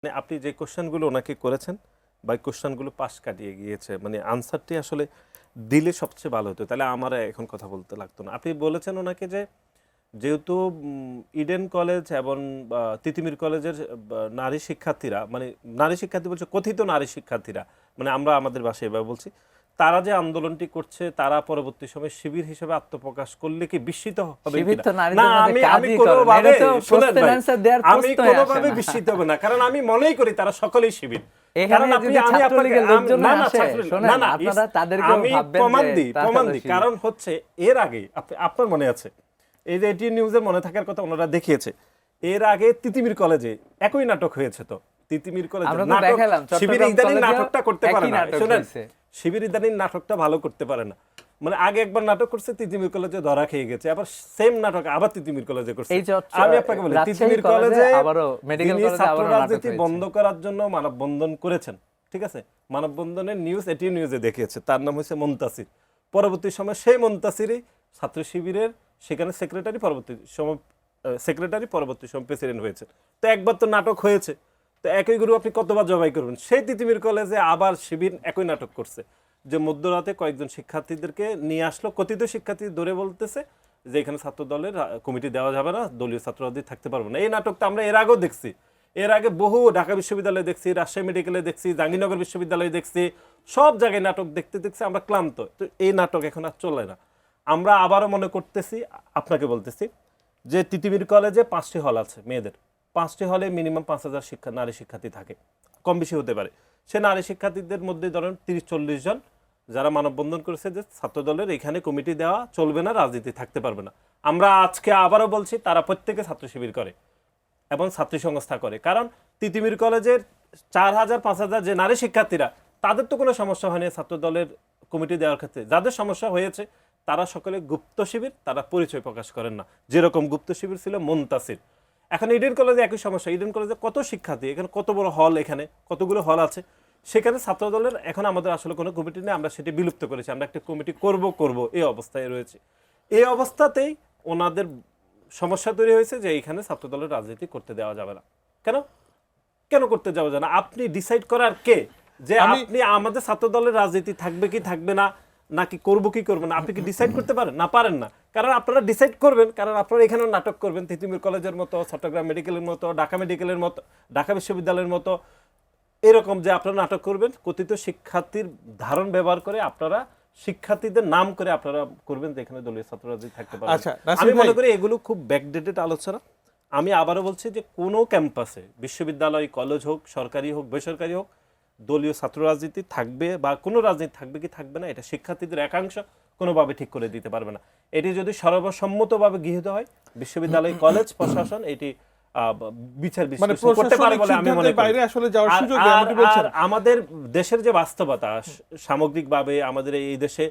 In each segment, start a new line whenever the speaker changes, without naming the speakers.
মানে আপনি যে কোশ্চেনগুলো ওনাকে করেছেন বা কোশ্চেনগুলো পাশ কাটিয়ে গিয়েছে, মানে আনসারটি আসলে দিলে সবচেয়ে ভালো হতো, তাহলে আমার এখন কথা বলতে লাগতো না। আপনি বলেছেন ওনাকে যে যেহেতু ইডেন কলেজ এবং তিতুমির কলেজের নারী শিক্ষার্থীরা, মানে নারী শিক্ষার্থী বলছে কথিত নারী শিক্ষার্থীরা, মানে আমরা আমাদের ভাষায় এভাবে বলছি, তারা যে আন্দোলনটি করছে তারা পরবর্তী সময় শিবির হিসেবে আত্মপ্রকাশ করলে কি বিস্মিত হবে না? আমি কোনোভাবে শুনেন ভাই, আমি কোনোভাবে বিস্মিত হব না, কারণ আমি মনেই করি তারা সকলেই শিবির। কারণ আপনি আমি আপনাকে না না আমি প্রমাণ দিই, কারণ হচ্ছে এর আগে আপনার মনে আছে এই যে এটি নিউজে মনে থাকার কথা ওনারা দেখিয়েছে, এর আগে তিতুমির কলেজে একই নাটক হয়েছে। তো তিতুমির কলেজে শিবির ইদানিং নাটকটা করতে পারে না, শুনেন শিবির ইদানিং নাটকটা ভালো করতে পারে না। মানে আগে একবার নাটক করছে তিতুমির কলেজে ধরা খেয়ে গেছে, আবার সেম নাটক আবার তিতুমির কলেজে করছে। আমি আপনাকে বলি তিতুমির কলেজে ছাত্র রাজনীতি বন্ধ করার জন্য মানববন্ধন করেছেন, ঠিক আছে, মানববন্ধনের নিউজ এটি নিউজে দেখিয়েছে, তার নাম হচ্ছে মুনতাসির। পরবর্তী সময় সেই মুনতাসিরই ছাত্র শিবিরের সেখানে সেক্রেটারি, পরবর্তী সময় প্রেসিডেন্ট হয়েছে। তো একবার তো নাটক হয়েছে, তো একই গুরু আপনি কতবার জবাই করবেন? সেই তিতুমির কলেজে আবার শিবির একই নাটক করছে, যে মধ্যরাতে কয়েকজন শিক্ষার্থীদেরকে নিয়ে আসলো, কথিত শিক্ষার্থী ধরে বলতেছে যে এখানে ছাত্র দলের কমিটি দেওয়া যাবে না, দলীয় ছাত্র রাজনীতি থাকতে পারবো না। এই নাটকটা আমরা এর আগেও দেখছি, এর আগে বহু ঢাকা বিশ্ববিদ্যালয়ে দেখছি, রাজশাহী মেডিকেলে দেখছি, জাহাঙ্গীরনগর বিশ্ববিদ্যালয়ে দেখছি, সব জায়গায় নাটক দেখতে দেখতে আমরা ক্লান্ত। তো এই নাটক এখন আর চলে না। আমরা আবারও মনে করতেছি, আপনাকে বলতেছি যে তিতুমির কলেজে 5টি হল আছে মেয়েদের, 5টি হলে মিনিমাম 5,000 নারী শিক্ষার্থী থাকে, কম বেশি হতে পারে। সে নারী শিক্ষার্থীদের মধ্যে ধরেন 30-40 জন যারা মানববন্ধন করেছে যে ছাত্রদলের এখানে কমিটি দেওয়া চলবে না, রাজনীতি থাকতে পারবে না। আমরা আজকে আবারও বলছি তারা প্রত্যেকে ছাত্র শিবির করে এবং ছাত্রী সংস্থা করে, কারণ তিতুমির কলেজের 4,000-5,000 যে নারী শিক্ষার্থীরা, তাদের তো কোনো সমস্যা হয়নি ছাত্র দলের কমিটি দেওয়ার ক্ষেত্রে। যাদের সমস্যা হয়েছে তারা সকলে গুপ্ত শিবির, তারা পরিচয় প্রকাশ করেন না, যেরকম গুপ্ত শিবির ছিল মুনতাসির। এখন ইডেন কলেজে একই সমস্যা, ইডেন কলেজে কত শিক্ষার্থী, এখানে কত বড় হল, এখানে কতগুলো হল আছে, সেখানে ছাত্র দলের এখন আমাদের আসলে কোনো কমিটি নেই, আমরা সেটি বিলুপ্ত করেছি, আমরা একটা কমিটি করব এই অবস্থায় রয়েছে। এই অবস্থাতেই ওনাদের সমস্যা তৈরি হয়েছে যে এইখানে ছাত্র দলের রাজনীতি করতে দেওয়া যাবে না। কেন কেন করতে যাওয়া যায় না? আপনি ডিসাইড করার কে যে আপনি আমাদের ছাত্র দলের রাজনীতি থাকবে কি থাকবে না, নাকি করবো কি করবো না, আপনি কি ডিসাইড করতে পারেন? না, পারেন না। কারণ আপনারা ডিসাইড করবেন, কারণ আপনারা এখানেও নাটক করবেন, তিতুমির কলেজের মতো, চট্টগ্রাম মেডিকেলের মতো, ঢাকা মেডিকেলের মতো, ঢাকা বিশ্ববিদ্যালয়ের মতো, এরকম যে আপনারা নাটক করবেন কথিত শিক্ষার্থীর ধারণ ব্যবহার করে, আপনারা শিক্ষার্থীদের নাম করে আপনারা করবেন যে এখানে দলীয় ছাত্র রাজনীতি থাকতে পারে। আমি মনে করি এগুলো খুব ব্যাকডেটেড আলোচনা। আমি আবারও বলছি যে কোনো ক্যাম্পাসে, বিশ্ববিদ্যালয়, কলেজ হোক, সরকারি হোক, বেসরকারি হোক, দলীয় ছাত্র রাজনীতি থাকবে বা কোনো রাজনীতি থাকবে কি থাকবে না, এটা শিক্ষার্থীদের একাংশ কোনোভাবে ঠিক করে দিতে পারবে না। এটি যদি সর্বসম্মতভাবে গৃহীত হয়, বিশ্ববিদ্যালয়, কলেজ প্রশাসন এটি বিচার বিশ্লেষণ করতে পারে বলে আমি মনে করি। আর আমাদের দেশের যে বাস্তবতা, সামগ্রিকভাবে আমাদের এই দেশে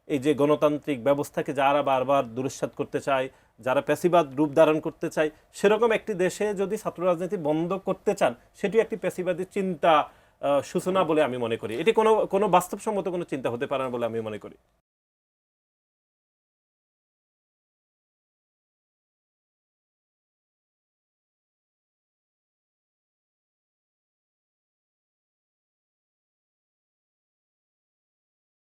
এই যে গণতান্ত্রিক ব্যবস্থাকে যারা বারবার দুরুৎসাত করতে চায়, যারা প্যাসিবাদ রূপ ধারণ করতে চায়, সেরকম একটি দেশে যদি ছাত্র রাজনীতি বন্ধ করতে চান, সেটি একটি প্যাসিবাদী চিন্তা সূচনা বলে আমি মনে করি। এটি কোনো বাস্তবসম্মত কোনো চিন্তা হতে পারে না বলে আমি মনে করি।